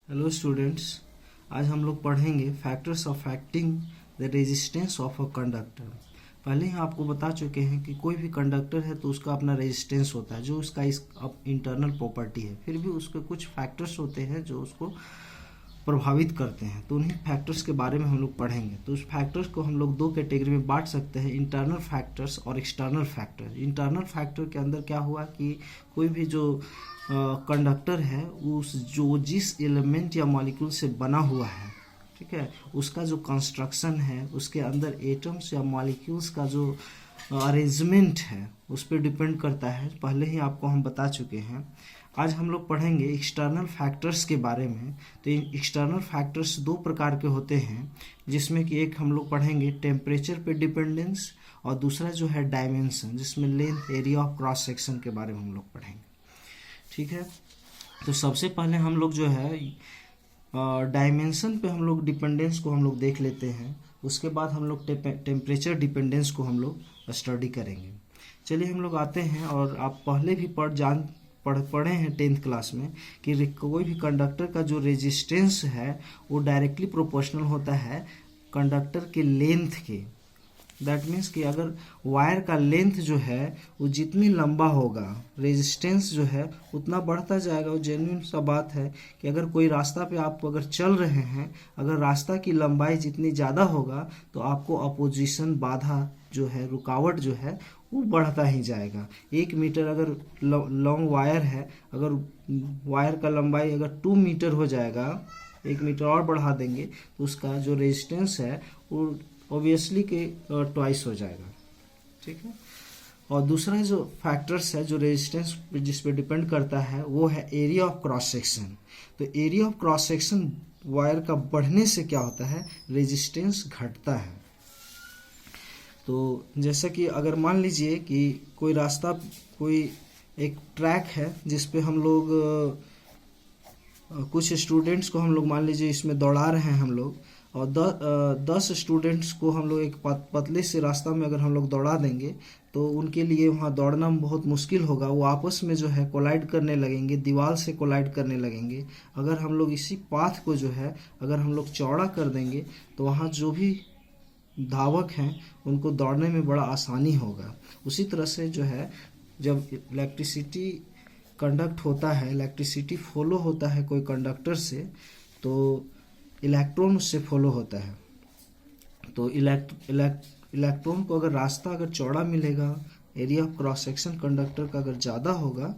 Hello students, आज हम लोग पढ़ेंगे factors affecting the resistance of a conductor. पहले ही आपको बता चुके हैं कि कोई भी कंडक्टर है तो उसका अपना रेजिस्टेंस होता है जो उसका इंटरनल प्रॉपर्टी है। फिर भी उसके कुछ फैक्टर्स होते हैं जो उसको प्रभावित करते हैं, तो उन्हीं फैक्टर्स के बारे में हम लोग पढ़ेंगे। तो उस फैक्टर्स को हम लोग दो कैटेगरी में बांट सकते हैं, इंटरनल फैक्टर्स और एक्सटर्नल फैक्टर। इंटरनल फैक्टर के अंदर क्या हुआ कि कोई भी जो कंडक्टर है जिस एलिमेंट या मॉलिक्यूल से बना हुआ है, ठीक है, उसका जो कंस्ट्रक्शन है, उसके अंदर एटम्स या मॉलिक्यूल्स का जो अरेंजमेंट है उस पर डिपेंड करता है। पहले ही आपको हम बता चुके हैं। आज हम लोग पढ़ेंगे एक्सटर्नल फैक्टर्स के बारे में। तो एक्सटर्नल फैक्टर्स दो प्रकार के होते हैं, जिसमें कि एक हम लोग पढ़ेंगे टेम्परेचर पे डिपेंडेंस और दूसरा जो है डायमेंशन, जिसमें length, area of cross section के बारे में हम लोग पढ़ेंगे। ठीक है, तो सबसे पहले हम लोग जो है डायमेंशन पे हम लोग डिपेंडेंस को हम लोग देख लेते हैं। उसके बाद हम लोग टेम्परेचर डिपेंडेंस को हम लोग स्टडी करेंगे। चलिए हम लोग आते हैं, और आप पहले भी पढ़े हैं 10th क्लास में कि कोई भी कंडक्टर का जो रेजिस्टेंस है वो डायरेक्टली प्रोपोर्शनल होता है कंडक्टर के लेंथ के। दैट मीन्स कि अगर वायर का लेंथ जो है वो जितनी लंबा होगा, रेजिस्टेंस जो है उतना बढ़ता जाएगा। वो जेन्युइन सा बात है कि अगर कोई रास्ता पे आप अगर चल रहे हैं, अगर रास्ता की लंबाई जितनी ज़्यादा होगा तो आपको अपोजिशन, बाधा जो है, रुकावट जो है वो बढ़ता ही जाएगा। 1 मीटर अगर लॉन्ग वायर है, अगर वायर का लंबाई अगर 2 मीटर हो जाएगा, 1 मीटर और बढ़ा देंगे तो उसका जो रेजिस्टेंस है वो ऑब्वियसली के ट्वाइस हो जाएगा। ठीक है, और दूसरा जो फैक्टर्स है जो रेजिस्टेंस जिस पे डिपेंड करता है वो है एरिया ऑफ क्रॉस सेक्शन। तो area of cross section wire का बढ़ने से क्या होता है, रेजिस्टेंस घटता है। तो जैसा कि अगर मान लीजिए कि कोई रास्ता, कोई एक ट्रैक है जिस पे हम लोग कुछ स्टूडेंट्स को हम लोग मान लीजिए इसमें दौड़ा रहे हैं हम लोग, और 10 स्टूडेंट्स को हम लोग एक पतले से रास्ता में अगर हम लोग दौड़ा देंगे तो उनके लिए वहाँ दौड़ना बहुत मुश्किल होगा। वो आपस में जो है कोलाइड करने लगेंगे, दीवार से कोलाइड करने लगेंगे। अगर हम लोग इसी पाथ को जो है अगर हम लोग चौड़ा कर देंगे तो वहाँ जो भी धावक हैं उनको दौड़ने में बड़ा आसानी होगा। उसी तरह से जो है जब इलेक्ट्रिसिटी कंडक्ट होता है, इलेक्ट्रिसिटी फॉलो होता है कोई कंडक्टर से, तो इलेक्ट्रॉन उससे फॉलो होता है। तो इलेक्ट्रॉन को अगर रास्ता अगर चौड़ा मिलेगा, area of cross section conductor का अगर ज़्यादा होगा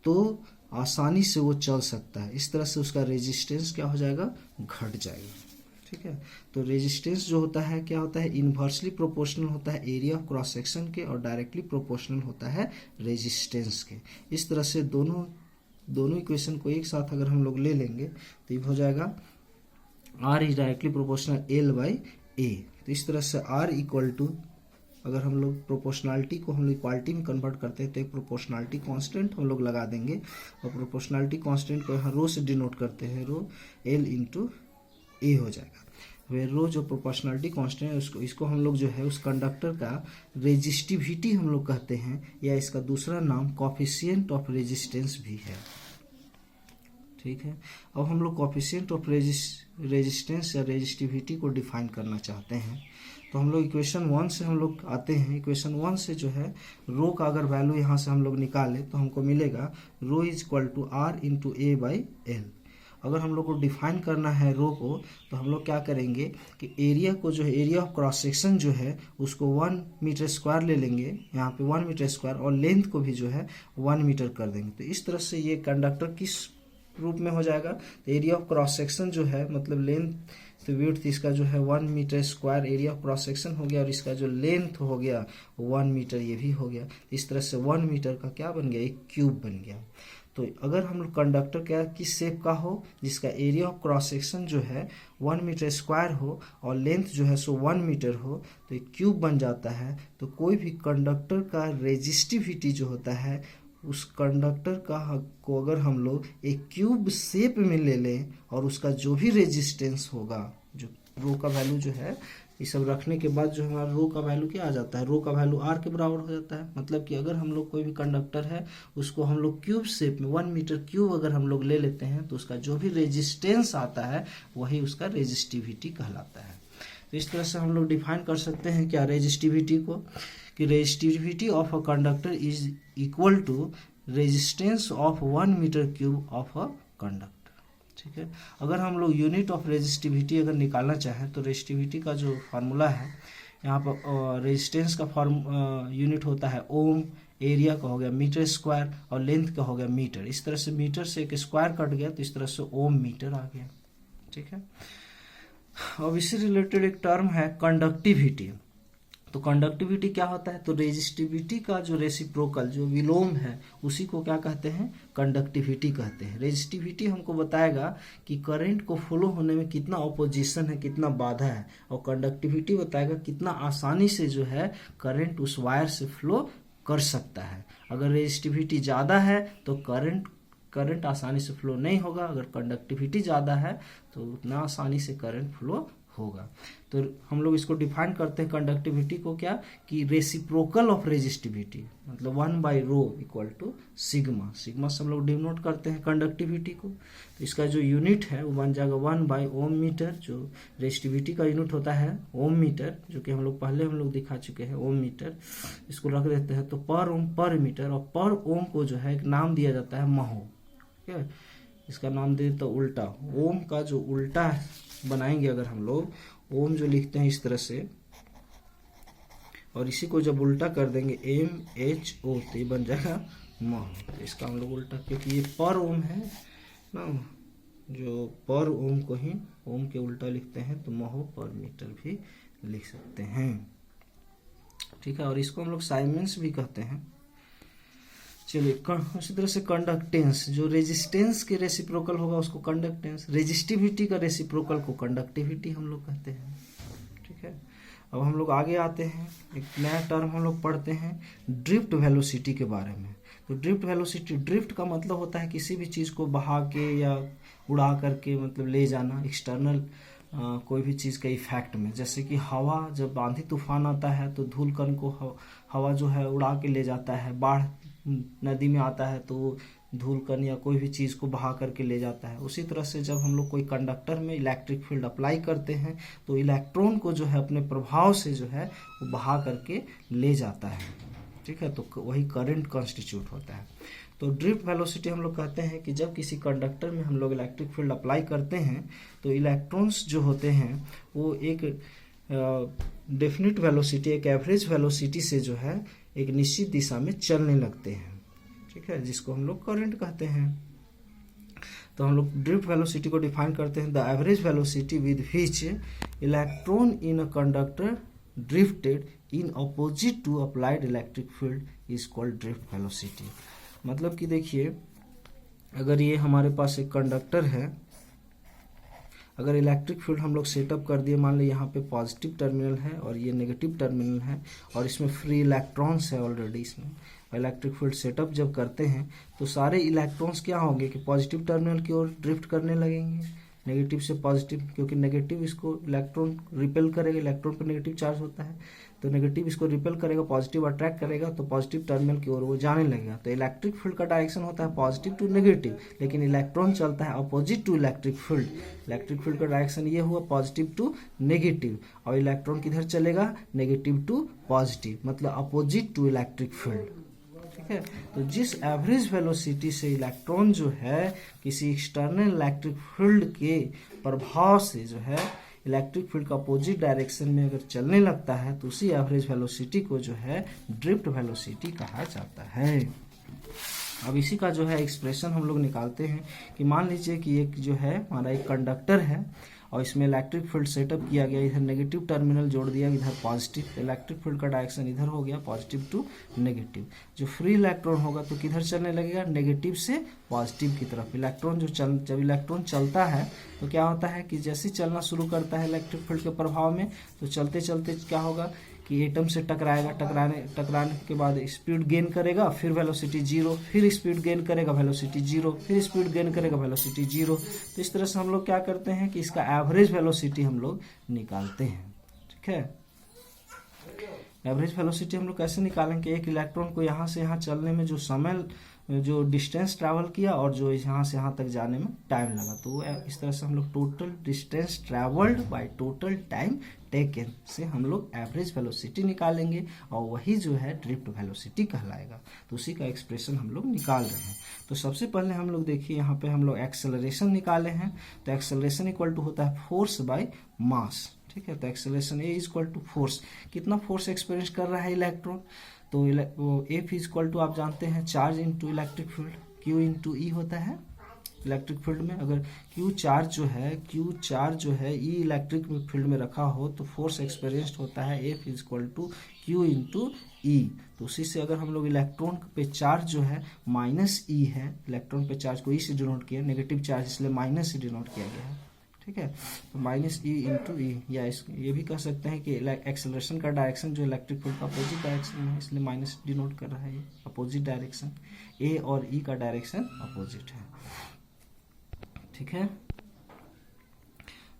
तो आसानी से वो चल सकता है। इस तरह से उसका रेजिस्टेंस क्या हो जाएगा, घट जाएगा। ठीक है, तो रेजिस्टेंस जो होता है क्या होता है, इन्वर्सली प्रोपोर्शनल होता है एरिया ऑफ क्रॉस सेक्शन के, और डायरेक्टली प्रोपोर्शनल होता है रेजिस्टेंस के। इस तरह से दोनों इक्वेशन को एक साथ अगर हम लोग ले लेंगे तो ये हो जाएगा R is directly proportional L/A। तो इस तरह से R इक्वल टू, अगर हम लोग प्रोपोर्शनलिटी को हम लोग इक्वालिटी में कन्वर्ट करते हैं तो एक प्रोपोर्शनलिटी कांस्टेंट हम लोग लगा देंगे, और प्रोपोर्शनलिटी कांस्टेंट को यहाँ रो से डिनोट करते हैं, रो L इंटू A हो जाएगा। वे रो जो प्रोपोर्शनलिटी कांस्टेंट है इसको हम लोग जो है उस कंडक्टर का रेजिस्टिविटी हम लोग कहते हैं, या इसका दूसरा नाम कोफिशिएंट ऑफ रेजिस्टेंस भी है। ठीक है, अब हम लोग कोफिशिएंट ऑफ रेजिस्टेंस या रेजिस्टिविटी को डिफाइन करना चाहते हैं। तो हम लोग इक्वेशन 1 से हम लोग आते हैं। इक्वेशन 1 से जो है रो का अगर वैल्यू यहाँ से हम लोग निकालें तो हमको मिलेगा rho is equal to R into A/L। अगर हम लोग को डिफाइन करना है रो को तो हम लोग क्या करेंगे कि एरिया को जो है, एरिया ऑफ क्रॉस सेक्शन जो है उसको 1 मीटर स्क्वायर ले लेंगे, यहाँ पे 1 मीटर स्क्वायर, और लेंथ को भी जो है 1 मीटर कर देंगे। तो इस तरह से ये कंडक्टर किस रूप में हो जाएगा, तो एरिया ऑफ क्रॉस सेक्शन जो है मतलब लेंथ तो विड्थ इसका जो है 1 meter square area of cross section हो गया, और इसका जो लेंथ हो गया 1 मीटर, ये भी हो गया। इस तरह से 1 मीटर का क्या बन गया, एक क्यूब बन गया। तो अगर हम लोग कंडक्टर क्या किस शेप का हो, जिसका एरिया ऑफ क्रॉस सेक्शन जो है 1 मीटर स्क्वायर हो और लेंथ जो है सो 1 मीटर हो, तो एक क्यूब बन जाता है। तो कोई भी कंडक्टर का रेजिस्टिविटी जो होता है, उस कंडक्टर को अगर हम लोग एक क्यूब शेप में ले लें और उसका जो भी रेजिस्टेंस होगा, जो रो का वैल्यू जो है ये सब रखने के बाद जो हमारा रो का वैल्यू क्या आ जाता है, रो का वैल्यू आर के बराबर हो जाता है। मतलब कि अगर हम लोग कोई भी कंडक्टर है उसको हम लोग क्यूब शेप में 1 मीटर क्यूब अगर हम लोग ले लेते हैं तो उसका जो भी रेजिस्टेंस आता है वही उसका रेजिस्टिविटी कहलाता है। तो इस तरह से हम लोग डिफाइन कर सकते हैं क्या रेजिस्टिविटी को, कि resistivity of a conductor is equal to resistance of 1 meter cube of a conductor. ठीक है, अगर हम लोग यूनिट ऑफ रेजिस्टिविटी अगर निकालना चाहें तो रेजिस्टिविटी का जो फार्मूला है यहाँ पर रेजिस्टेंस का यूनिट होता है ओम, एरिया का हो गया मीटर स्क्वायर और लेंथ का हो गया मीटर। इस तरह से मीटर से एक स्क्वायर कट गया तो इस तरह से ओम मीटर आ गया। ठीक है, अब इससे रिलेटेड एक टर्म है कंडक्टिविटी। तो कंडक्टिविटी क्या होता है, तो रेजिस्टिविटी का जो रेसिप्रोकल जो विलोम है उसी को क्या कहते हैं, कंडक्टिविटी कहते हैं। रेजिस्टिविटी हमको बताएगा कि करंट को फ्लो होने में कितना ऑपोजिशन है, कितना बाधा है, और कंडक्टिविटी बताएगा कितना आसानी से जो है करंट उस वायर से फ्लो कर सकता है। अगर रेजिस्टिविटी ज़्यादा है तो करंट आसानी से फ्लो नहीं होगा, अगर कंडक्टिविटी ज़्यादा है तो उतना आसानी से करंट फ्लो होगा। तो हम लोग इसको डिफाइन करते हैं कंडक्टिविटी को क्या, कि रेसिप्रोकल ऑफ रेजिस्टिविटी, मतलब 1/ρ इक्वल टू सिग्मा। सिग्मा से हम लोग डिनोट करते हैं कंडक्टिविटी को। तो इसका जो यूनिट है वो बन जाएगा 1/ओम मीटर, जो रेजिस्टिविटी का यूनिट होता है ओम मीटर, जो कि हम लोग दिखा चुके हैं ओम मीटर। इसको रख देते हैं तो पर ओम पर मीटर, और पर ओम को जो है एक नाम दिया जाता है महो। ठीक है, इसका नाम दे तो उल्टा, ओम का जो उल्टा बनाएंगे अगर हम लोग ओम जो लिखते हैं इस तरह से, और इसी को जब उल्टा कर देंगे MHO तो ये बन जाएगा महो। तो इसका हम लोग उल्टा, क्योंकि ये पर ओम है ना, जो पर ओम को ही ओम के उल्टा लिखते हैं तो महो पर मीटर भी लिख सकते हैं। ठीक है, और इसको हम लोग साइमेंस भी कहते हैं। चलिए, उसी तरह से कंडक्टेंस, जो रेजिस्टेंस के रेसिप्रोकल होगा उसको कंडक्टेंस, रेजिस्टिविटी का रेसिप्रोकल को कंडक्टिविटी हम लोग कहते हैं। ठीक है, अब हम लोग आगे आते हैं, एक नया टर्म हम लोग पढ़ते हैं ड्रिफ्ट वेलोसिटी के बारे में। तो ड्रिफ्ट वेलोसिटी, ड्रिफ्ट का मतलब होता है किसी भी चीज़ को बहा के या उड़ा करके मतलब ले जाना, एक्सटर्नल कोई भी चीज़ का इफेक्ट में। जैसे कि हवा, जब आंधी तूफान आता है तो धूल कण को हवा जो है उड़ा के ले जाता है, बाढ़ नदी में आता है तो धूल कण या कोई भी चीज़ को बहा करके ले जाता है। उसी तरह से जब हम लोग कोई कंडक्टर में इलेक्ट्रिक फील्ड अप्लाई करते हैं तो इलेक्ट्रॉन को जो है अपने प्रभाव से जो है वो बहा करके ले जाता है। ठीक है, तो वही करंट कॉन्स्टिट्यूट होता है। तो ड्रिफ्ट वेलोसिटी हम लोग कहते हैं कि जब किसी कंडक्टर में हम लोग इलेक्ट्रिक फील्ड अप्लाई करते हैं तो इलेक्ट्रॉन्स जो होते हैं वो एक डेफिनिट वेलोसिटी, एक एवरेज वेलोसिटी से जो है एक निश्चित दिशा में चलने लगते हैं। ठीक है, जिसको हम लोग करंट कहते हैं। तो हम लोग ड्रिफ्ट वेलोसिटी को डिफाइन करते हैं, the average velocity with which electron in a conductor drifted in opposite to applied electric field is called drift velocity. मतलब कि देखिए, अगर ये हमारे पास एक कंडक्टर है, अगर इलेक्ट्रिक फील्ड हम लोग सेटअप कर दिए, मान लीजिए यहाँ पे पॉजिटिव टर्मिनल है और ये नेगेटिव टर्मिनल है और इसमें फ्री इलेक्ट्रॉन्स है ऑलरेडी, इसमें इलेक्ट्रिक फील्ड सेटअप जब करते हैं तो सारे इलेक्ट्रॉन्स क्या होंगे कि पॉजिटिव टर्मिनल की ओर ड्रिफ्ट करने लगेंगे, नेगेटिव से पॉजिटिव, क्योंकि नेगेटिव इसको इलेक्ट्रॉन रिपेल करेगा, इलेक्ट्रॉन पर नेगेटिव चार्ज होता है तो नेगेटिव इसको रिपेल करेगा, पॉजिटिव अट्रैक्ट करेगा तो पॉजिटिव टर्मिनल की ओर वो जाने लगेगा। तो इलेक्ट्रिक फील्ड का डायरेक्शन होता है पॉजिटिव टू नेगेटिव, लेकिन इलेक्ट्रॉन चलता है opposite to electric field. Electric field का डायरेक्शन ये हुआ पॉजिटिव टू नेगेटिव, और इलेक्ट्रॉन किधर चलेगा, नेगेटिव टू पॉजिटिव, मतलब अपोजिट टू इलेक्ट्रिक फील्ड। ठीक है, तो जिस एवरेज वेलोसिटी से इलेक्ट्रॉन जो है किसी एक्सटर्नल इलेक्ट्रिक फील्ड के प्रभाव से जो है इलेक्ट्रिक फील्ड का अपोजिट डायरेक्शन में अगर चलने लगता है तो उसी एवरेज वेलोसिटी को जो है ड्रिफ्ट वेलोसिटी कहा जाता है। अब इसी का जो है एक्सप्रेशन हम लोग निकालते हैं कि मान लीजिए कि एक जो है हमारा एक कंडक्टर है और इसमें इलेक्ट्रिक फील्ड सेटअप किया गया, इधर नेगेटिव टर्मिनल जोड़ दिया, इधर पॉजिटिव, इलेक्ट्रिक फील्ड का डायरेक्शन इधर हो गया पॉजिटिव टू नेगेटिव। जो फ्री इलेक्ट्रॉन होगा तो किधर चलने लगेगा, नेगेटिव से पॉजिटिव की तरफ। इलेक्ट्रॉन जब इलेक्ट्रॉन चलता है तो क्या होता है कि जैसे चलना शुरू करता है इलेक्ट्रिक फील्ड के प्रभाव में तो चलते चलते क्या होगा कि एटम से टकराएगा, टकराने के बाद स्पीड गेन करेगा, फिर वेलोसिटी जीरो, फिर स्पीड गेन करेगा, वेलोसिटी जीरो, फिर स्पीड गेन करेगा, वेलोसिटी जीरो। तो इस तरह से हम लोग क्या करते हैं कि इसका एवरेज वेलोसिटी हम लोग निकालते हैं। ठीक है। एवरेज वेलोसिटी हम लोग कैसे निकालेंगे, एक इलेक्ट्रॉन को यहाँ से यहाँ चलने में जो समय, जो डिस्टेंस ट्रैवल किया और जो यहाँ से यहाँ तक जाने में टाइम लगा, तो इस तरह से हम लोग total distance travelled by total time taken से हम लोग एवरेज वेलोसिटी निकालेंगे और वही जो है ड्रिफ्ट वेलोसिटी कहलाएगा। तो उसी का एक्सप्रेशन हम लोग निकाल रहे हैं। तो सबसे पहले हम लोग देखिए यहाँ पे हम लोग एक्सेलरेशन निकाले हैं। तो एक्सेलरेशन इक्वल टू होता है फोर्स बाय मास, ठीक है। तो acceleration a is equal to force, कितना फोर्स एक्सपीरियंस कर रहा है इलेक्ट्रॉन, तो एफ इज इक्वल टू आप जानते हैं charge into electric field, Q into E होता है इलेक्ट्रिक फील्ड में। अगर क्यू चार्ज जो है ई इलेक्ट्रिक फील्ड में रखा हो तो फोर्स एक्सपीरियंस्ड होता है F is equal to Q into E. तो उसी से अगर हम लोग इलेक्ट्रॉन पे चार्ज जो है माइनस ई है, इलेक्ट्रॉन पे चार्ज को ई से डिनोट किया, नेगेटिव चार्ज इसलिए माइनस से डिनोट किया गया है, ठीक है। तो माइनस ई इंटू ई, या ये भी कह सकते हैं कि एक्सेलरेशन का डायरेक्शन जो इलेक्ट्रिक फील्ड का अपोजिट डायरेक्शन में है, इसलिए माइनस डिनोट कर रहा है ये अपोजिट डायरेक्शन, ए और ई का डायरेक्शन अपोजिट है, ठीक है।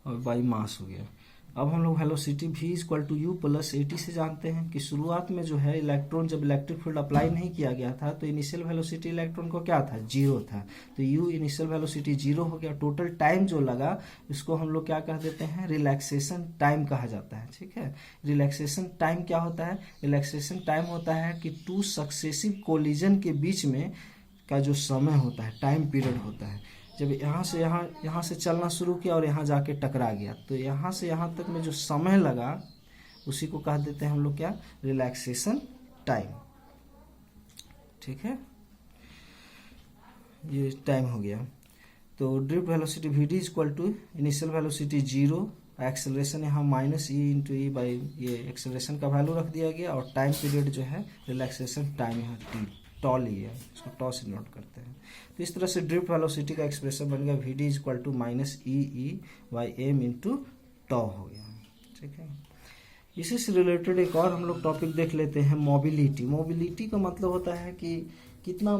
और बाई मास हो गया। अब हम लोग velocity v equal to u plus at से जानते हैं कि शुरुआत में जो है इलेक्ट्रॉन जब इलेक्ट्रिक फील्ड अप्लाई नहीं किया गया था तो इनिशियल वेलोसिटी इलेक्ट्रॉन को क्या था, जीरो था। तो u इनिशियल वेलोसिटी जीरो हो गया। टोटल टाइम जो लगा इसको हम लोग क्या कह देते हैं, रिलैक्सेशन टाइम कहा जाता है, ठीक है। रिलैक्सेशन टाइम क्या होता है, रिलैक्सेशन टाइम होता है कि टू सक्सेसिव कोलिजन के बीच में का जो समय होता है, टाइम पीरियड होता है, जब यहाँ से चलना शुरू किया और यहाँ जाके टकरा गया, तो यहाँ से यहाँ तक में जो समय लगा उसी को कह देते हैं हम लोग क्या, रिलैक्सेशन टाइम, ठीक है। ये टाइम हो गया। तो drift velocity V D equal to initial velocity zero, acceleration यहाँ minus E into E by, ये एक्सेलरेशन का वैल्यू रख दिया गया, और टाइम पीरियड जो है रिलैक्सेशन टाइम यहाँ टी टॉल ही है, इसको टॉ से नोट करते हैं। तो इस तरह से ड्रिफ्ट वेलोसिटी का एक्सप्रेशन बन गया V D equal to minus E by M into tau हो गया, ठीक है। इसी से रिलेटेड एक और हम लोग टॉपिक देख लेते हैं, मोबिलिटी। मोबिलिटी का मतलब होता है कि कितना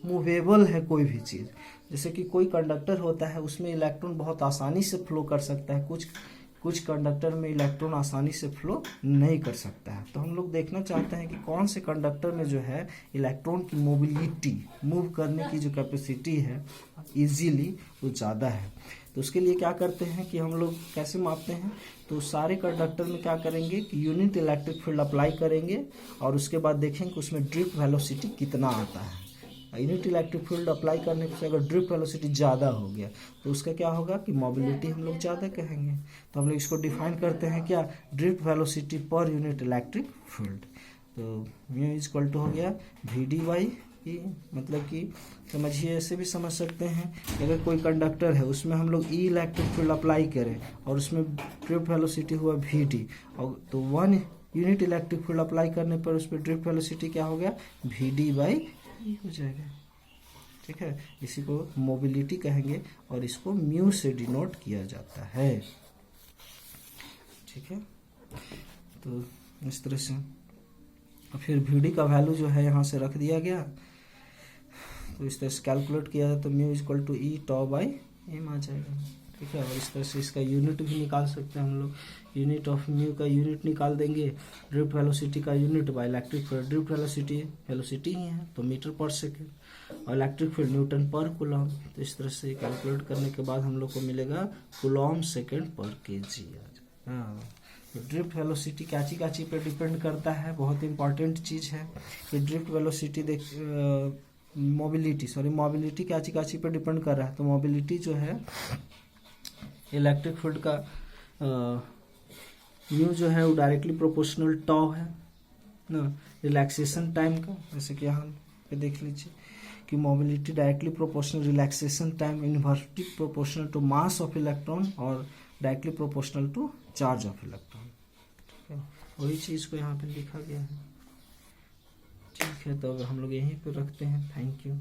मूवेबल है कोई भी चीज़। जैसे कि कोई कंडक्टर होता है, उसमें इलेक्ट्रॉन बहुत आसानी से फ्लो कर सकता है, कुछ कंडक्टर में इलेक्ट्रॉन आसानी से फ्लो नहीं कर सकता है। तो हम लोग देखना चाहते हैं कि कौन से कंडक्टर में जो है इलेक्ट्रॉन की मोबिलिटी, मूव करने की जो कैपेसिटी है इजीली वो ज़्यादा है। तो उसके लिए क्या करते हैं कि हम लोग कैसे मापते हैं, तो सारे कंडक्टर में क्या करेंगे कि यूनिट इलेक्ट्रिक फील्ड अप्लाई करेंगे और उसके बाद देखेंगे कि उसमें ड्रिफ्ट वेलोसिटी कितना आता है। यूनिट इलेक्ट्रिक फील्ड अप्लाई करने से अगर ड्रिफ्ट वेलोसिटी ज़्यादा हो गया तो उसका क्या होगा कि मोबिलिटी हम लोग ज़्यादा कहेंगे। तो हम लोग इसको डिफाइन करते हैं क्या, drift velocity per unit electric field. तो म्यू इक्वल टू हो गया वी डी बाई ई, मतलब कि समझिए ऐसे भी समझ सकते हैं कि अगर कोई कंडक्टर है उसमें हम लोग ई इलेक्ट्रिक फील्ड अप्लाई करें और उसमें ड्रिफ्ट वेलोसिटी हुआ वी डी, और तो 1 यूनिट इलेक्ट्रिक फील्ड अप्लाई करने पर उस पर ड्रिफ्ट वेलोसिटी क्या हो गया, वी डी बाई हो जाएगा, ठीक है। इसी को मोबिलिटी कहेंगे और इसको म्यू से डिनोट किया जाता है, ठीक है। तो इस तरह से फिर वी का वैल्यू जो है यहाँ से रख दिया गया, तो इस तरह से कैलकुलेट किया जाए तो mu equal to E tau by M आ जाएगा, ठीक है। और इस तरह से इसका यूनिट भी निकाल सकते हैं हम लोग, यूनिट ऑफ म्यू का यूनिट निकाल देंगे, ड्रिफ्ट वेलोसिटी का unit by electric field, drift velocity ही है तो मीटर पर सेकेंड, और इलेक्ट्रिक फील्ड न्यूटन पर कूलॉम। तो इस तरह से कैलकुलेट करने के बाद हम लोग को मिलेगा कूलॉम सेकेंड पर केजी। हाँ, तो ड्रिफ्ट वेलोसिटी काची पे डिपेंड करता है, बहुत इंपॉर्टेंट चीज़ है कि ड्रिफ्ट वेलोसिटी मोबिलिटी काची पे डिपेंड कर रहा है। तो मोबिलिटी जो है इलेक्ट्रिक फील्ड का म्यू जो है वो डायरेक्टली प्रोपोर्शनल टॉ है ना, रिलैक्सेशन टाइम का, जैसे कि यहाँ पे देख लीजिए कि mobility directly proportional relaxation time inversely proportional to mass of electron और directly proportional to charge of electron, ठीक है। वही चीज़ को यहाँ पे लिखा गया है, ठीक है। तो अब हम लोग यहीं पे रखते हैं, थैंक यू।